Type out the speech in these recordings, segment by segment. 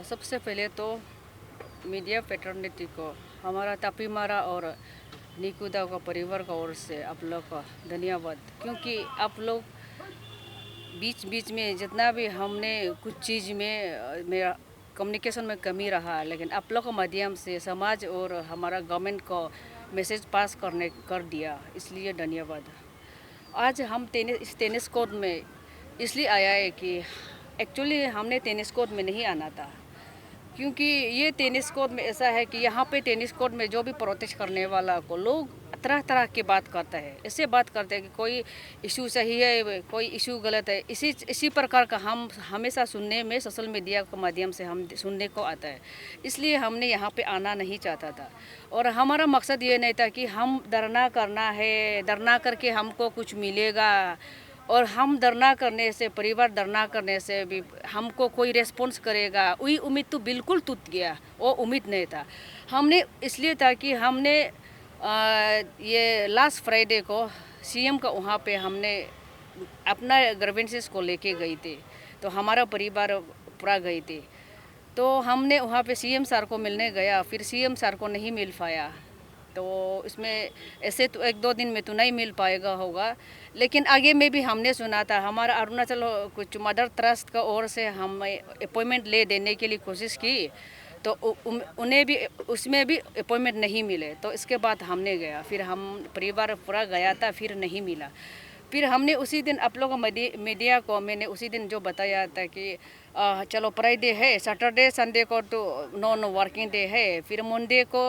सबसे पहले तो मीडिया फ्रेटर्निटी को हमारा तापीमारा और निकुदा का परिवार का ओर से आप लोग का धन्यवाद, क्योंकि आप लोग बीच बीच में जितना भी हमने कुछ चीज़ में मेरा कम्युनिकेशन में कमी रहा, लेकिन आप लोग के माध्यम से समाज और हमारा गवर्नमेंट को मैसेज पास कर दिया, इसलिए धन्यवाद। आज हम इस टेनिस कोर्ट में इसलिए आया है कि एक्चुअली हमने टेनिस कोर्ट में नहीं आना था, क्योंकि ये टेनिस कोर्ट में ऐसा है कि यहाँ पे टेनिस कोर्ट में जो भी प्रोटेस्ट करने वाला को लोग तरह तरह की बात करते हैं। ऐसे बात करते हैं कि कोई इशू सही है, कोई इशू गलत है। इसी प्रकार का हम हमेशा सुनने में सोशल मीडिया के माध्यम से हम सुनने को आता है, इसलिए हमने यहाँ पे आना नहीं चाहता था। और हमारा मकसद ये नहीं था कि हम धरना करना है, धरना करके हमको कुछ मिलेगा, और हम धरना करने से, परिवार धरना करने से भी हमको कोई रेस्पॉन्स करेगा, वही उम्मीद तो बिल्कुल टूट गया। वो उम्मीद नहीं था। हमने इसलिए था कि हमने ये लास्ट फ्राइडे को सीएम का वहाँ पे हमने अपना ग्रीवेंसेस को लेके गए थे, तो हमारा परिवार पूरा गए थे। तो हमने वहाँ पे सीएम सर को मिलने गया, फिर सीएम सर को नहीं मिल पाया। तो इसमें ऐसे तो एक दो दिन में तो नहीं मिल पाएगा होगा, लेकिन आगे में भी हमने सुना था। हमारा अरुणाचल कुछ मदर ट्रस्ट का ओर से हम अपॉइंटमेंट ले देने के लिए कोशिश की, तो उन्हें भी उसमें भी अपॉइंटमेंट नहीं मिले। तो इसके बाद हमने गया, फिर हम परिवार पूरा गया था, फिर नहीं मिला। फिर हमने उसी दिन आप लोग मीडिया को मैंने उसी दिन जो बताया था कि चलो फ्राइडे है, सैटरडे संडे को तो नॉन वर्किंग डे है, फिर मंडे को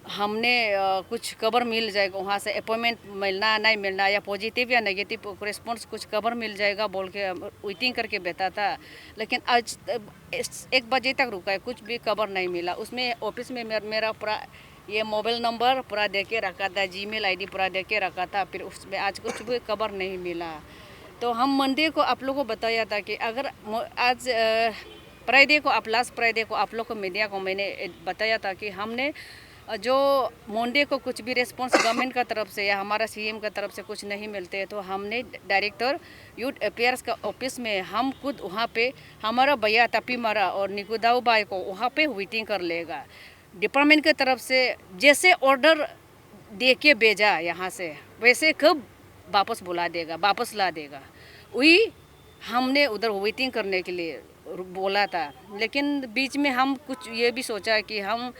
हमने कुछ खबर मिल जाएगा वहाँ से, अपॉइंटमेंट मिलना नहीं मिलना या पॉजिटिव या नेगेटिव रिस्पॉन्स कुछ खबर मिल जाएगा बोल के वेटिंग करके बैठा था। लेकिन आज 1 बजे तक रुका है, कुछ भी खबर नहीं मिला। उसमें ऑफिस में मेरा पूरा ये मोबाइल नंबर पूरा दे के रखा था, जीमेल आईडी पूरा दे के रखा था, फिर उसमें आज कुछ भी खबर नहीं मिला। तो हम मंडे को आप लोगों को बताया था कि अगर आज फ्राइडे को लास्ट फ्राइडे को आप लोग को मीडिया को मैंने बताया था कि हमने जो मंडे को कुछ भी रिस्पॉन्स गवर्नमेंट का तरफ से या हमारा सीएम का तरफ से कुछ नहीं मिलते, तो हमने डायरेक्टर यूथ अफेयर्स का ऑफिस में हम खुद वहाँ पे हमारा भैया तापीमारा और निकुदाऊ भाई को वहाँ पे वेटिंग कर लेगा। डिपार्टमेंट की तरफ से जैसे ऑर्डर दे के भेजा यहाँ से, वैसे कब वापस बुला देगा, वापस ला देगा, वही हमने उधर वेटिंग करने के लिए बोला था। लेकिन बीच में हम कुछ ये भी सोचा कि हम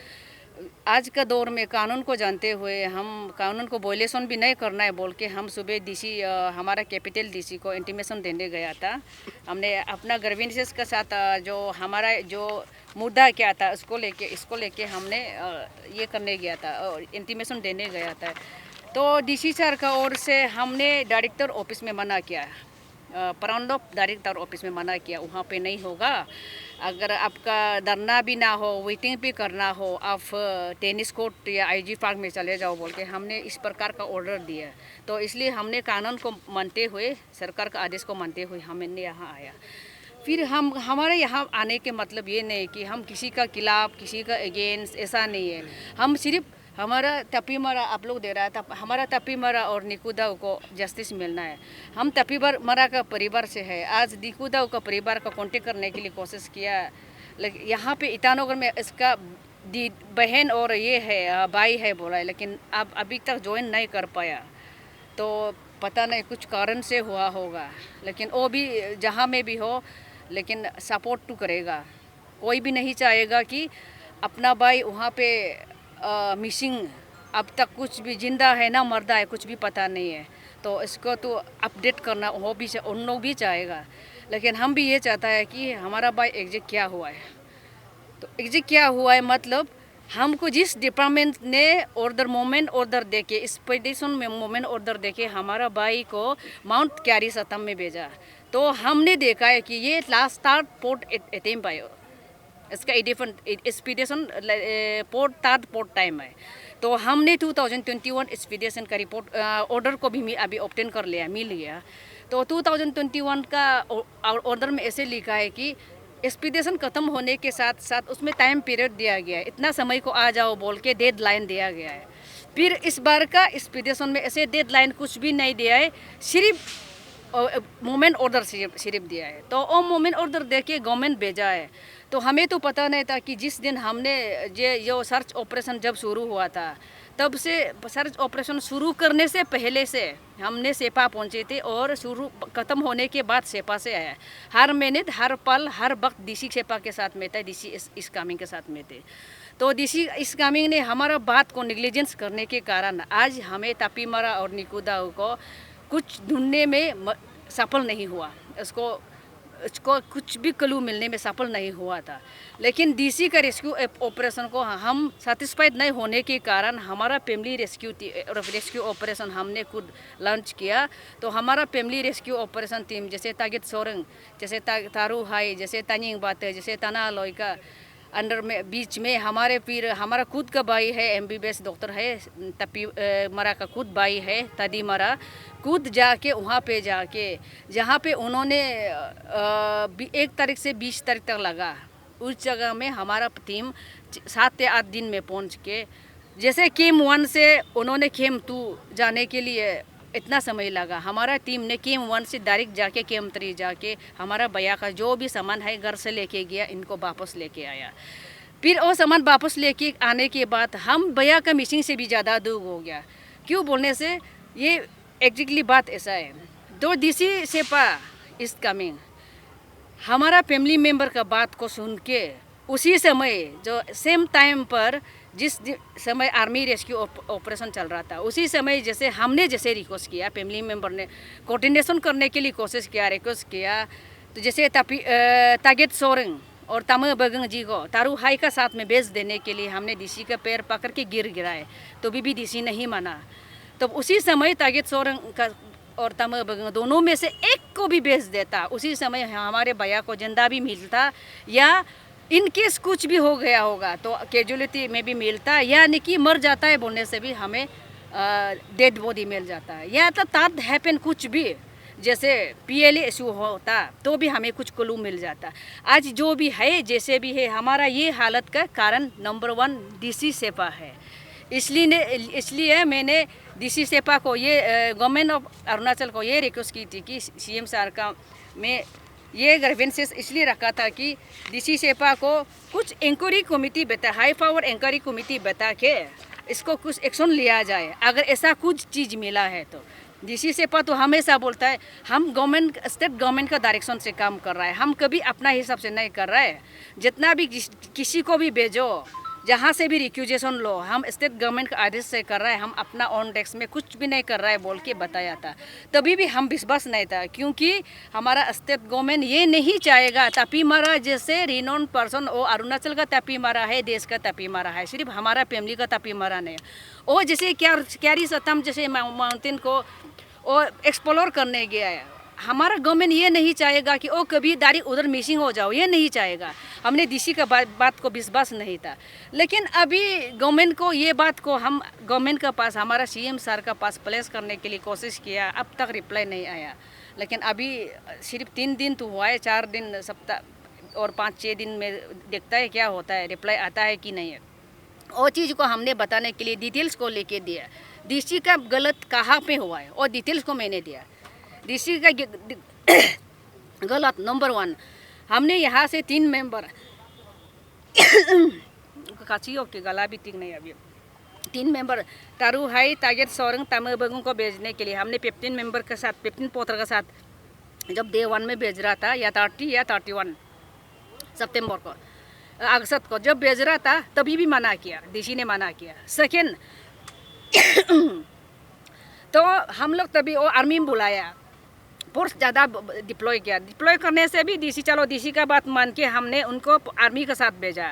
आज का दौर में कानून को जानते हुए हम कानून को वॉयलेशन भी नहीं करना है बोल के हम सुबह डीसी हमारा कैपिटल डीसी को इंटीमेशन देने गया था। हमने अपना ग्रीवेंसेस के साथ जो हमारा जो मुद्दा क्या था इसको लेके हमने ये करने गया था और इंटीमेशन देने गया था। तो डीसी सर का ओर से हमने डायरेक्टर ऑफिस में मना किया, प्राउंड ऑफ डायरेक्टर ऑफिस में मना किया, वहाँ पे नहीं होगा। अगर आपका धरना भी ना हो, वेटिंग भी करना हो, आप टेनिस कोर्ट या आईजी पार्क में चले जाओ बोल के हमने इस प्रकार का ऑर्डर दिया। तो इसलिए हमने कानून को मानते हुए, सरकार का आदेश को मानते हुए हमने यहाँ आया। फिर हमारे यहाँ आने के मतलब ये नहीं कि हम किसी का खिलाफ, किसी का अगेंस्ट, ऐसा नहीं है। हम सिर्फ हमारा तापीमारा आप लोग दे रहा था, हमारा तापीमारा और निकुदाऊ को जस्टिस मिलना है। हम तापीमारा का परिवार से है। आज निकुदाऊ का परिवार का कांटेक्ट करने के लिए कोशिश किया, लेकिन यहाँ पे ईटानगर में इसका बहन और ये है भाई है बोला है, लेकिन अब अभी तक ज्वाइन नहीं कर पाया। तो पता नहीं कुछ कारण से हुआ होगा, लेकिन वो भी जहाँ में भी हो, लेकिन सपोर्ट तो करेगा। कोई भी नहीं चाहेगा कि अपना भाई वहाँ पे मिसिंग, अब तक कुछ भी जिंदा है ना मर्दा है कुछ भी पता नहीं है। तो इसको तो अपडेट करना वो भी उन लोग भी चाहेगा, लेकिन हम भी ये चाहता है कि हमारा भाई एग्जिट क्या हुआ है। तो एग्जिट क्या हुआ है मतलब हमको जिस डिपार्टमेंट ने मोमेंट ऑर्डर देके एक्सपेडिशन में मोमेंट ऑर्डर देके हमारा भाई को माउंट कैरी सतम में भेजा, तो हमने देखा है कि ये लास्ट पोर्ट अटेम्प्ट है, इसका एक्सपीडिशन थर्ड पोर्ट टाइम है। तो हमने 2021 एक्सपीडिशन का रिपोर्ट ऑर्डर को भी अभी ऑब्टेन कर लिया, मिल गया। तो 2021 का ऑर्डर में ऐसे लिखा है कि एक्सपीडिशन ख़त्म होने के साथ साथ उसमें टाइम पीरियड दिया गया है, इतना समय को आ जाओ बोल के डेडलाइन दिया गया है। फिर इस बार का एक्सपीडिशन में ऐसे डेडलाइन कुछ भी नहीं दिया है, सिर्फ मूवमेंट ऑर्डर सिर्फ दिया है। तो वो मूवमेंट ऑर्डर दे के गवर्नमेंट भेजा है। तो हमें तो पता नहीं था कि जिस दिन हमने जो सर्च ऑपरेशन जब शुरू हुआ था, तब से सर्च ऑपरेशन शुरू करने से पहले से हमने सेपा पहुंचे थे और शुरू ख़त्म होने के बाद सेपा से आया। हर मिनट, हर पल, हर वक्त डीसी सेपा के साथ में था, डीसी इस्कामिंग के साथ में थे। तो डीसी इस्कामिंग ने हमारा बात को निग्लिजेंस करने के कारण आज हमें तापीमरा और निकुदाऊ को कुछ ढूंढने में सफल नहीं हुआ। उसको कुछ भी क्लू मिलने में सफल नहीं हुआ था। लेकिन डीसी का रेस्क्यू ऑपरेशन को हम सेटिस्फाइड नहीं होने के कारण हमारा फैमिली रेस्क्यू ऑपरेशन हमने खुद लॉन्च किया। तो हमारा फैमिली रेस्क्यू ऑपरेशन टीम जैसे तागित सोरंग, जैसे तारू हाई, जैसे तानिंग बाते, जैसे तना लोइका, अंडर में बीच में हमारे फिर हमारा खुद का भाई है, MBBS डॉक्टर है, तपी मरा का खुद भाई है, तदी मरा, खुद जाके वहाँ पे जाके जहाँ पे उन्होंने 1 तारीख से 20 तारीख तक लगा, उस जगह में हमारा टीम 7 या 8 दिन में पहुँच के, जैसे केम 1 से उन्होंने केम 2 जाने के लिए इतना समय लगा, हमारा टीम ने केम 1 से डायरेक्ट जाके केम 3 जाके हमारा भैया का जो भी सामान है घर से लेके गया, इनको वापस लेके आया। फिर वो सामान वापस लेके आने के बाद हम भैया का मिसिंग से भी ज़्यादा दुख हो गया। क्यों बोलने से ये एग्जैक्टली बात ऐसा है, दो डीसी सेपा इज कमिंग, हमारा फैमिली मेम्बर का बात को सुन के उसी समय जो सेम टाइम पर जिस समय आर्मी रेस्क्यू ऑपरेशन चल रहा था, उसी समय जैसे हमने जैसे रिक्वेस्ट किया, फैमिली मेम्बर ने कोऑर्डिनेशन करने के लिए कोशिश किया, रिक्वेस्ट किया, तो जैसे तागित सोरेंग और तम बगंग जी को तारू हाई का साथ में भेज देने के लिए हमने डीसी का पैर पकड़ के गिराए, तो भी डीसी नहीं माना। तो उसी समय तागित सोरेंग का और तम बगंग दोनों में से एक को भी भेज देता, उसी समय हमारे भैया को जिंदा भी मिलता, या इन केस कुछ भी हो गया होगा तो कैजुअलिटी में भी मिलता, यानी कि मर जाता है बोलने से भी हमें डेड बॉडी मिल जाता है, या तो तब हैपन कुछ भी जैसे PLA इशू होता तो भी हमें कुछ क्लू मिल जाता। आज जो भी है जैसे भी है, हमारा ये हालत का कारण नंबर 1 डीसी सेपा है। इसलिए मैंने डीसी सेपा को ये गवर्नमेंट ऑफ अरुणाचल को ये रिक्वेस्ट की थी कि CM सर का में ये ग्रीवेंसेस इसलिए रखा था कि डीसी सेपा को कुछ inquiry committee high power inquiry committee बता के इसको कुछ एक्शन लिया जाए। अगर ऐसा कुछ चीज़ मिला है तो डीसी सेपा तो हमेशा बोलता है हम स्टेट गवर्नमेंट का डायरेक्शन से काम कर रहा है, हम कभी अपना हिसाब से नहीं कर रहा है। जितना भी किसी को भी भेजो, जहाँ से भी रिक्यूजेशन लो, हम स्टेट गवर्नमेंट का आदेश से कर रहा है, हम अपना ऑन डेस्क में कुछ भी नहीं कर रहा है बोल के बताया था। तभी भी हम विश्वास नहीं था, क्योंकि हमारा स्टेट गवर्नमेंट ये नहीं चाहेगा तापीमरा जैसे रिनोन पर्सन, वो अरुणाचल का तापीमरा है, देश का तापीमरा है, सिर्फ हमारा फैमिली का तापीमरा नहीं। वो जैसे क्यारी सतम जैसे माउंटेन को वो एक्सप्लोर करने गया है, हमारा गवर्नमेंट ये नहीं चाहेगा कि वो कभी डायरेक्ट उधर मिसिंग हो जाओ, ये नहीं चाहेगा। हमने डीसी का बात को विश्वास नहीं था, लेकिन अभी गवर्नमेंट को ये बात को हम गवर्नमेंट का पास, हमारा CM सर का पास प्लेस करने के लिए कोशिश किया, अब तक रिप्लाई नहीं आया। लेकिन अभी सिर्फ 3 दिन तो हुआ है, 4 दिन सप्ताह और 5-6 दिन में देखता है क्या होता है, रिप्लाई आता है कि नहीं है। वो चीज़ को हमने बताने के लिए डिटेल्स को लेके दिया, डीसी का गलत कहाँ पे हुआ है और डिटेल्स को मैंने दिया। डीसी का गलत नंबर 1, हमने यहाँ से 3 मेंबर काची के गला भी ठीक नहीं अभी 3 मेंबर तारू हाई, तागित सोरंग, तम बगंग को भेजने के लिए हमने 15 मेंबर के साथ, 15 पोत्र के साथ जब डे 1 में भेज रहा था, या 30 या 31 सितंबर को, अगस्त को जब भेज रहा था, तभी भी मना किया, डीसी ने मना किया। सेकेंड तो हम लोग तभी वो आर्मी में बुलाया, फोर्स ज़्यादा डिप्लॉय किया। डिप्लॉय करने से भी डीसी, चलो डीसी का बात मान के हमने उनको आर्मी के साथ भेजा,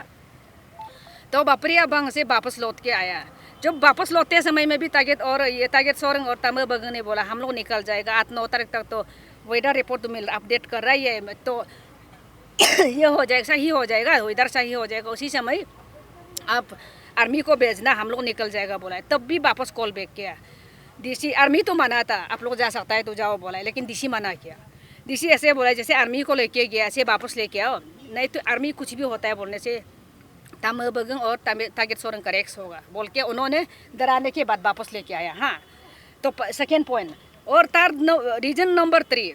तो बापरिया बंग से वापस लौट के आया। जब वापस लौटते समय में भी तागित सोरंग और तम बगंग ने बोला हम लोग निकल जाएगा 8-9 तारीख तक, तो वेदर रिपोर्ट तो अपडेट कर रहा है, तो ये हो जाएगा, सही हो जाएगा, वेदर सही हो जाएगा, उसी समय आप आर्मी को भेजना, हम लोग निकल जाएगा बोला है। तब भी वापस कॉल बैक किया डीसी। आर्मी तो मना था, आप लोग जा सकता है तो जाओ बोला है, लेकिन डीसी मना किया। डीसी ऐसे बोला जैसे आर्मी को लेके गया, ऐसे वापस लेके आओ, नहीं तो आर्मी कुछ भी होता है बोलने से तम बगंग और तागित सोरंग का रेक्स होगा बोल के उन्होंने डराने के बाद वापस लेके आया। हाँ, तो सेकेंड पॉइंट, और रीजन नंबर 3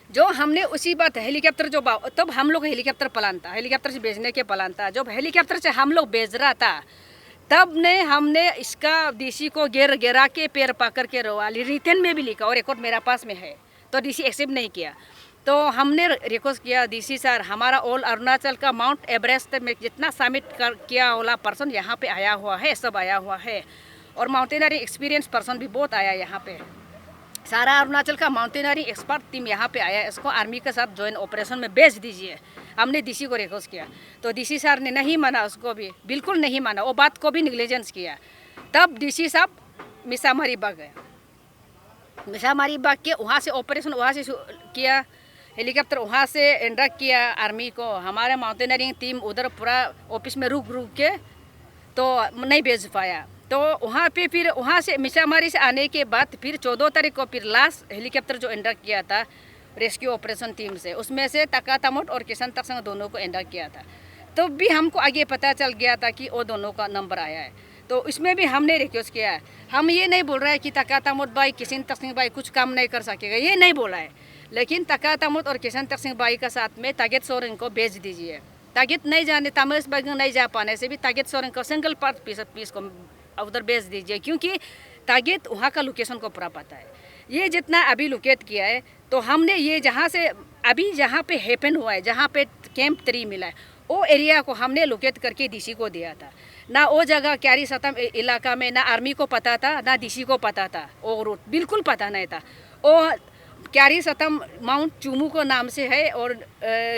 जो हमने उसी बात हेलीकॉप्टर जो तब हम लोग हेलीकॉप्टर प्लान था, हेलीकॉप्टर से भेजने के प्लान था। जब हेलीकॉप्टर से हम लोग भेज रहा था तब ने हमने इसका डीसी को गिरा के पैर पकड़ के रोवा, रिटर्न में भी लिखा और एक और मेरा पास में है, तो डीसी एक्सेप्ट नहीं किया। तो हमने रिक्वेस्ट किया डीसी सर, हमारा ऑल अरुणाचल का माउंट एवरेस्ट में जितना समिट किया वाला पर्सन यहाँ पे आया हुआ है, सब आया हुआ है, और माउंटेनरी एक्सपीरियंस पर्सन भी बहुत आया यहाँ पे। सारा अरुणाचल का माउंटेनरी एक्सपर्ट टीम यहाँ पे आया, इसको आर्मी के साथ ज्वाइंट ऑपरेशन में भेज दीजिए। हमने डीसी को रिक्वेस्ट किया तो डीसी सर ने नहीं माना, उसको भी बिल्कुल नहीं माना, वो बात को भी निग्लिजेंस किया। तब डीसी साहब मिसामारी बाग गए, मिसामारी बाग के वहाँ से ऑपरेशन वहाँ से किया, हेलीकॉप्टर वहाँ से एंड्रक किया आर्मी को। हमारे माउंटेनरिंग टीम उधर पूरा ऑफिस में रुक के तो नहीं भेज पाया। तो वहाँ पे फिर वहाँ से मिसामारी से आने के बाद फिर 14 तारीख को फिर लास्ट हेलीकॉप्टर जो एंडर किया था रेस्क्यू ऑपरेशन टीम से, उसमें से तकातामोट और किशन तकसंग दोनों को एंडर किया था। तो भी हमको आगे पता चल गया था कि वो दोनों का नंबर आया है, तो इसमें भी हमने रिक्वेस्ट किया है। हम ये नहीं बोल रहे हैं कि तकातामोट भाई किशन तकसंग भाई कुछ काम नहीं कर सकेगा, ये नहीं बोला है, लेकिन तकातामोट और किशन तकसंग भाई का साथ में तागित सोरेंग को भेज दीजिए। तागित नहीं जाने, तमस बग नहीं जा पाने से भी तागित सोरेंग को सिंगल पार्ट पीस को उधर भेज दीजिए, क्योंकि तागित वहाँ का लोकेशन को पूरा पता है। ये जितना अभी लोकेट किया है, तो हमने ये जहाँ से अभी जहाँ पे हैपन हुआ है, जहाँ पे कैंप 3 मिला है, वो एरिया को हमने लोकेट करके डीसी को दिया था। ना वो जगह क्यारी सतम इलाका में ना आर्मी को पता था, ना डीसी को पता था, वो रूट बिल्कुल पता नहीं था। वो क्यारी सतम माउंट चुमू को नाम से है और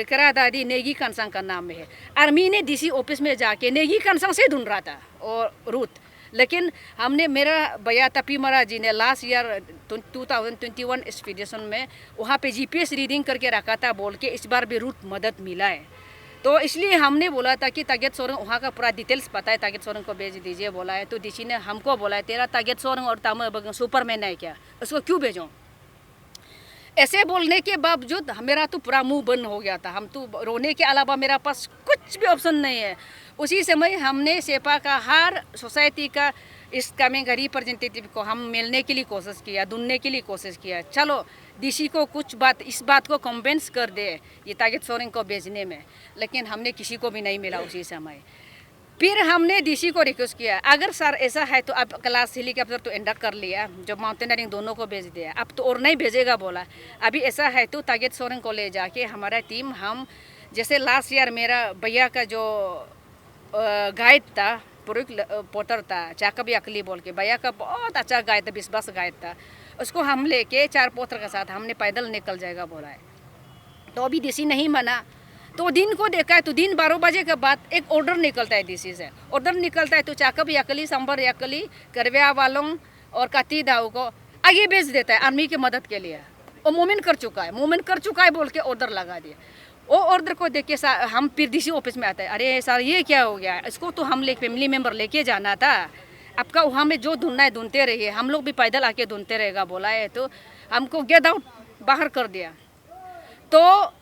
करादादी नेगी कंसंग का नाम में है। आर्मी ने डीसी ऑफिस में जाके नेगी कंसंग से ढूंढ रहा था और रूट, लेकिन हमने मेरा भैया तपीमरा जी ने लास्ट ईयर 2021 एक्सपीडिशन में वहाँ पे जीपीएस रीडिंग करके रखा था, बोल के इस बार भी रूट मदद मिला है। तो इसलिए हमने बोला था कि तागित सोरेंग वहाँ का पूरा डिटेल्स पता है, तागित सोरेंग को भेज दीजिए बोला है। तो डीसी ने हमको बोला है तेरा तागित सोरेंग और तामो बगन सुपरमैन है क्या, उसको क्यों भेजूँ। ऐसे बोलने के बावजूद मेरा तो पूरा मुंह बंद हो गया था। हम तो रोने के अलावा मेरा पास कुछ भी ऑप्शन नहीं है। उसी समय हमने सेपा का हर सोसाइटी का इस कमिंग रिप्रेजेंटेटिव को हम मिलने के लिए कोशिश किया, ढूंढने के लिए कोशिश किया, चलो डीसी को कुछ बात इस बात को कन्विंस कर दे ये तागित सोरेंग को भेजने में, लेकिन हमने किसी को भी नहीं मिला उसी समय। फिर हमने डीसी को रिक्वेस्ट किया, अगर सर ऐसा है तो अब क्लास हेलीकॉप्टर तो एंडर कर लिया, जो माउंटेनरिंग दोनों को भेज दिया, अब तो और नहीं भेजेगा बोला। अभी ऐसा है तो तागित सोरेंग को ले जाके हमारा टीम, हम जैसे लास्ट ईयर मेरा भैया का जो गाइड था, पुरुष पोटर था, चाकबी अकली बोल के, भैया का बहुत अच्छा गाइड था, 20 गाइड था, उसको हम लेके 4 पोत्र के साथ हमने पैदल निकल जाएगा बोला है। तो अभी डीसी नहीं माना, तो दिन को देखा है तो दिन 12 बजे के बाद एक ऑर्डर निकलता है डीसी से। ऑर्डर निकलता है तो चाकब याकली, संबर याकली, करव्या वालों और काती दाऊ को आगे भेज देता है आर्मी की मदद के लिए। वो मूवमेंट कर चुका है बोल के ऑर्डर लगा दिया। वो ऑर्डर को देख के हम फिर डीसी ऑफिस में आते हैं, अरे सर ये क्या हो गया, इसको तो हम फैमिली मेम्बर लेके जाना था, आपका वहाँ में जो ढूंढना है ढूंढते रहिए, हम लोग भी पैदल आके ढूंढते रहेगा बोला है। तो हमको गेट आउट बाहर कर दिया। तो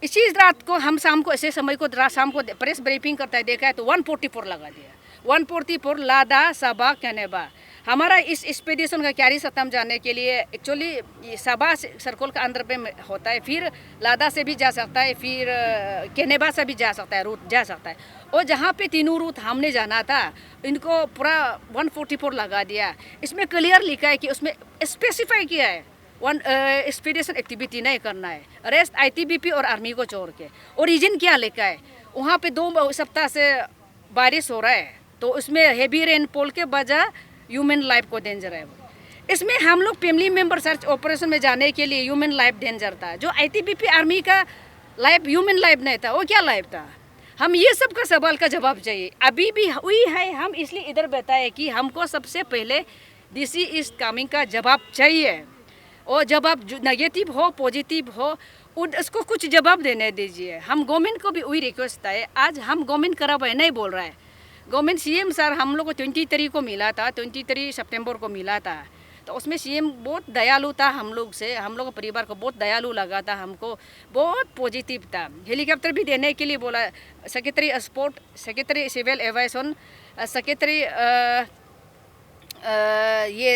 इसी रात को हम शाम को ऐसे समय को शाम को प्रेस ब्रीफिंग करता है, देखा है तो 144 लगा दिया, 144 लादा सबा कैनेबा। हमारा इस एक्सपीडिशन का क्यारी सतम जाने के लिए एक्चुअली सबा सर्कल का अंदर पे होता है, फिर लादा से भी जा सकता है, फिर कैनेबा से भी जा सकता है, रूट जा सकता है। और जहाँ पे तीनों रूट हमने जाना था इनको पूरा 144 लगा दिया। इसमें क्लियर लिखा है कि उसमें स्पेसिफाई किया है एक्सपीडिशन एक्टिविटी नहीं करना है, रेस्ट आईटीबीपी और आर्मी को छोड़ के। और रीजन क्या लिखा है, वहाँ पे 2 सप्ताह से बारिश हो रहा है, तो उसमें हेवी रेनफॉल के वजह ह्यूमन लाइफ को डेंजर है। इसमें हम लोग फैमिली मेंबर सर्च ऑपरेशन में जाने के लिए ह्यूमन लाइफ डेंजर था, जो आईटीबीपी आर्मी का लाइफ ह्यूमन लाइफ नहीं था, वो क्या लाइफ था। हम ये सब का सवाल का जवाब चाहिए, अभी भी हुई है। हम इसलिए इधर बताए कि हमको सबसे पहले डीसी इस कमिंग का जवाब चाहिए, और जवाब नेगेटिव हो पॉजिटिव हो उसको कुछ जवाब देने दीजिए। हम गवर्नमेंट को भी वही रिक्वेस्ट है, आज हम गवर्नमेंट खराब है नहीं बोल रहा है, गवर्नमेंट सीएम सर हम लोग को 23 को मिला था, 23 सितंबर को मिला था। तो उसमें सीएम बहुत दयालु था हम लोग से, हम लोग परिवार को बहुत दयालु लगा था, हमको बहुत पॉजिटिव था। हेलीकॉप्टर भी देने के लिए बोला, secretary sport, secretary civil aviation, secretary ये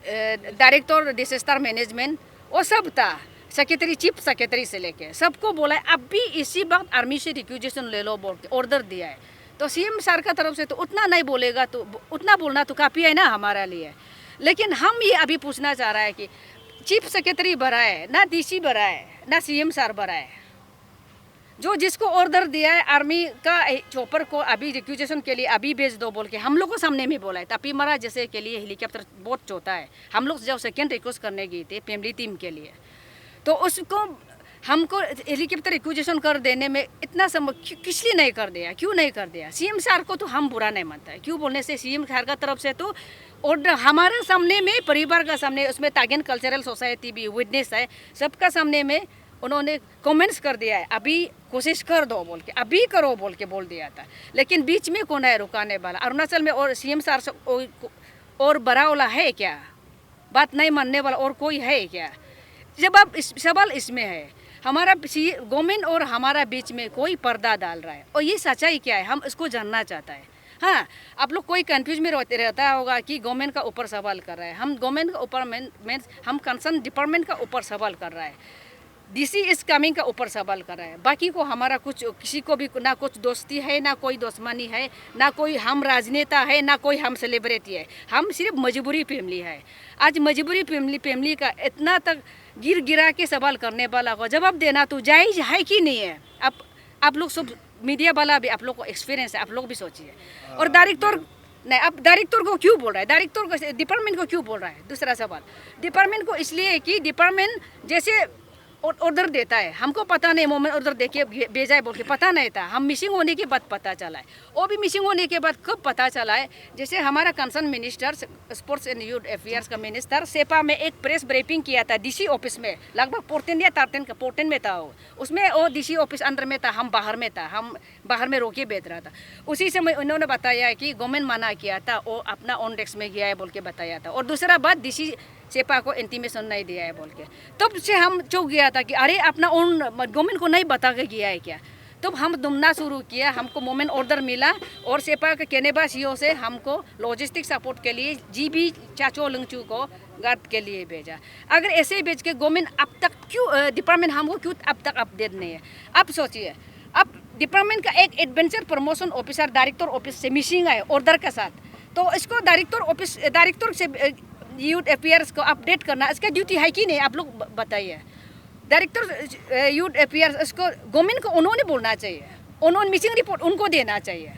डायरेक्टर डिजास्टर मैनेजमेंट वो सब था, सेक्रेटरी चीफ सेक्रेटरी से लेके सबको बोला है अब भी इसी वक्त आर्मी से रिक्यूजेशन ले लो बोल के ऑर्डर दिया है। तो सीएम सर का तरफ से तो उतना नहीं बोलेगा, तो उतना बोलना तो काफ़ी है ना हमारे लिए। लेकिन हम ये अभी पूछना चाह रहा है कि चीफ सेक्रेटरी भरा है ना, डीसी भरा है ना, सीएम सर भरा है। जो जिसको ऑर्डर दिया है आर्मी का चॉपर को अभी रिक्यूजेशन के लिए अभी भेज दो बोल के हम लोग को सामने में बोला है। तापीमरा जैसे के लिए हेलीकॉप्टर बहुत चौथा है, हम लोग जब सेकेंड रिक्वेस्ट करने गए थे फैमिली टीम के लिए, तो उसको हमको हेलीकॉप्टर रिक्यूजेशन कर देने में इतना समय किस लिए नहीं कर दिया, क्यों नहीं कर दिया? सीएम सर को तो हम बुरा नहीं मानता है, क्यों बोलने से सीएम सर का तरफ से तो ऑर्डर हमारे सामने में, परिवार का सामने, उसमें तागिन कल्चरल सोसाइटी भी विटनेस है, सबका सामने में उन्होंने कमेंट्स कर दिया है अभी कोशिश कर दो बोल के, अभी करो बोल के बोल दिया था। लेकिन बीच में कौन है रुकाने वाला? अरुणाचल में और सीएम सर और बड़ा वाला है क्या? बात नहीं मानने वाला और कोई है क्या? जब आप सवाल इसमें है हमारा गवर्नमेंट और हमारा बीच में कोई पर्दा डाल रहा है, और ये सच्चाई क्या है हम इसको जानना चाहता है। हाँ, आप लोग कोई कंफ्यूज में रहता होगा कि गवर्नमेंट का ऊपर सवाल कर रहा है। हम गवर्नमेंट का ऊपर मीन्स हम कंसर्न डिपार्टमेंट का ऊपर सवाल कर रहा है, डीसी इस कमिंग का ऊपर सवाल कर रहा है। बाकी को हमारा कुछ किसी को भी ना कुछ दोस्ती है, ना कोई दुश्मनी है, ना कोई हम राजनेता है, ना कोई हम सेलिब्रिटी है। हम सिर्फ मजबूरी फैमिली है। आज मजबूरी फैमिली का इतना तक गिरा के सवाल करने वाला को जवाब देना तो जायज़ है कि नहीं है? आप लोग सब मीडिया वाला भी, आप लोग को एक्सपीरियंस है, आप लोग भी सोचिए। और डायरेक्टर नहीं, अब डायरेक्टर को क्यों बोल रहा है? डायरेक्टर को डिपार्टमेंट को क्यों बोल रहा है? दूसरा सवाल डिपार्टमेंट को इसलिए कि डिपार्टमेंट जैसे ऑर्डर देता है, हमको पता नहीं मोमेंट ऑर्डर देके भेजा है बोल के पता नहीं था। हम मिसिंग होने के बाद पता चला है, वो भी मिसिंग होने के बाद कब पता चला है? जैसे हमारा concern minister sports and youth affairs का मिनिस्टर सेपा में एक प्रेस ब्रीफिंग किया था डीसी ऑफिस में, लगभग 14 या 13 का 14 में था वो, उसमें वो डीसी ऑफिस अंदर में था, हम बाहर में था, हम बाहर में रोके बेच रहा था। उसी समय उन्होंने बताया कि गवर्नमेंट मना किया था, वो अपना ऑन डेस्क में गया है बोल के बताया था। और दूसरा बात डीसी सेपा को इंटीमेशन नहीं दिया है बोल के, तब से हम चौंक गया था कि अरे अपना ओन गवर्नमेंट को नहीं बता के गया है क्या? तब हम ढूंढना शुरू किया, हमको मोमेंट ऑर्डर मिला और सेपा के केनेबा सीओ से हमको लॉजिस्टिक सपोर्ट के लिए जीबी चाचो लंगचू को गार्ड के लिए भेजा। अगर ऐसे ही भेज के गवर्नमेंट अब तक क्यों, डिपार्टमेंट हमको क्यों अब तक अपडेट नहीं है? अब सोचिए, अब डिपार्टमेंट का एक adventure promotion officer director office से मिसिंग है ऑर्डर के साथ, तो इसको डायरेक्टर से यूथ अफेयर्स को अपडेट करना इसका ड्यूटी है कि नहीं? आप लोग बताइए। डायरेक्टर यूथ अफेयर्स इसको गवर्नमेंट को उन्होंने बोलना चाहिए, उन्होंने मिसिंग रिपोर्ट उनको देना चाहिए,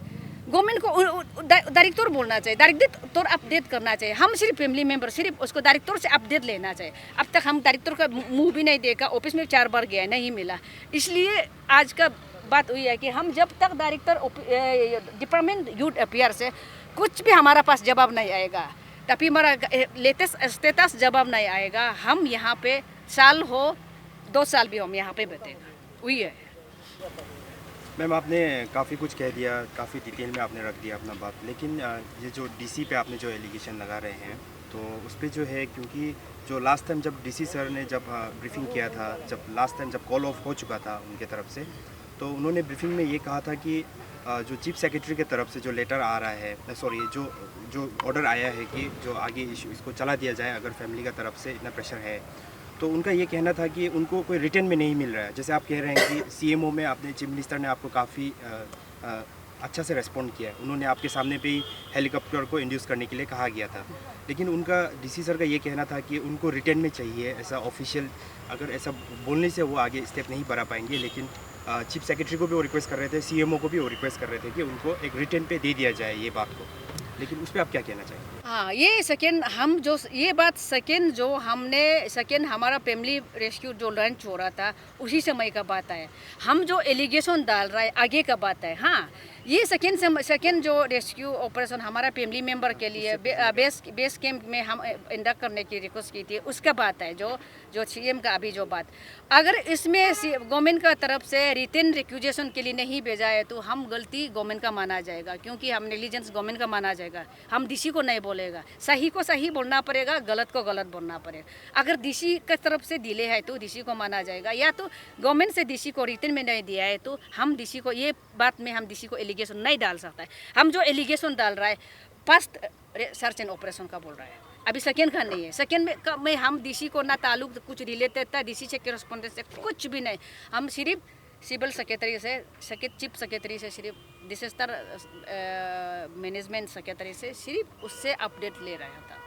गवर्नमेंट को डायरेक्टर बोलना चाहिए, डायरेक्टर अपडेट करना चाहिए। हम सिर्फ फैमिली मेंबर सिर्फ उसको डायरेक्टर से अपडेट लेना चाहिए। अब तक हम डायरेक्टर का मुंह भी नहीं देखा, ऑफिस में 4 बार गया नहीं मिला। इसलिए आज का बात हुई है कि हम जब तक डायरेक्टर डिपार्टमेंट यूथ अफेयर्स से कुछ भी हमारा पास जवाब नहीं आएगा, तभी हमारा लेटेस्ट स्टेटस जवाब नहीं आएगा, हम यहाँ पे साल हो 2 साल भी हम यहाँ पे बैठेगा, वही है। मैम आपने काफ़ी कुछ कह दिया, काफ़ी डिटेल में आपने रख दिया अपना बात, लेकिन ये जो डीसी पे आपने जो एलिगेशन लगा रहे हैं तो उस पर जो है, क्योंकि जो लास्ट टाइम जब डीसी सर ने जब ब्रीफिंग किया था, जब लास्ट टाइम जब कॉल ऑफ हो चुका था उनके तरफ से, तो उन्होंने ब्रीफिंग में ये कहा था कि जो चीफ सेक्रेटरी के तरफ से जो लेटर आ रहा है, सॉरी जो ऑर्डर आया है कि जो आगे इसको चला दिया जाए अगर फैमिली का तरफ से इतना प्रेशर है, तो उनका ये कहना था कि उनको कोई रिटर्न में नहीं मिल रहा है। जैसे आप कह रहे हैं कि सीएमओ में आपने चीफ मिनिस्टर ने आपको काफ़ी अच्छा से रेस्पॉन्ड किया है, उन्होंने आपके सामने पे ही हेलीकॉप्टर को इंड्यूस करने के लिए कहा गया था, लेकिन उनका डीसी सर का ये कहना था कि उनको रिटर्न में चाहिए ऐसा ऑफिशियल, अगर ऐसा बोलने से वो आगे स्टेप नहीं बढ़ा पाएंगे। लेकिन चीफ सेक्रेटरी को भी वो रिक्वेस्ट कर रहे थे, सीएमओ को भी वो रिक्वेस्ट कर रहे थे कि उनको एक रिटर्न पे दे दिया जाए ये बात को, लेकिन उस पर आप क्या कहना चाहेंगे? हाँ, ये सेकेंड हम जो ये बात सेकेंड जो हमने सेकेंड हमारा फैमिली रेस्क्यू जो लंच हो रहा था उसी समय का बात है। हम जो एलिगेशन डाल रहा है आगे का बात है। हाँ, ये सेकेंड जो रेस्क्यू ऑपरेशन हमारा फैमिली मेंबर के लिए बेस कैंप में हम इंडक्ट करने की रिक्वेस्ट की थी, उसका बात है जो सीएम का अभी जो बात। अगर इसमें गवर्नमेंट का तरफ से रिटन रिक्यूजेशन के लिए नहीं भेजा है तो हम गलती गवर्नमेंट का माना जाएगा, क्योंकि हम नेग्लिजेंस गवर्नमेंट का माना जाएगा। हम डीसी को नहीं बोलेगा, सही को सही बोलना पड़ेगा, गलत को गलत बोलना पड़ेगा। अगर डीसी की तरफ से डिले है तो डीसी को माना जाएगा, या तो गवर्नमेंट से डीसी को रिटन में नहीं दिया है तो हम डीसी को ये बात में हम डीसी को एलिगेशन नहीं डाल सकता है। हम जो एलिगेशन डाल रहा है फर्स्ट सर्च एंड ऑपरेशन का बोल रहा है, अभी सेकेंड का नहीं है। सेकेंड में हम डीसी को ना ताल्लुक कुछ रिलेटेड था, डीसी से करस्पॉन्डेंस से कुछ भी नहीं। हम सिर्फ सिविल सेक्रेटरी से, चीफ सेक्रेटरी से, सिर्फ डिजास्टर मैनेजमेंट सेक्रेटरी से सिर्फ उससे अपडेट ले रहा था।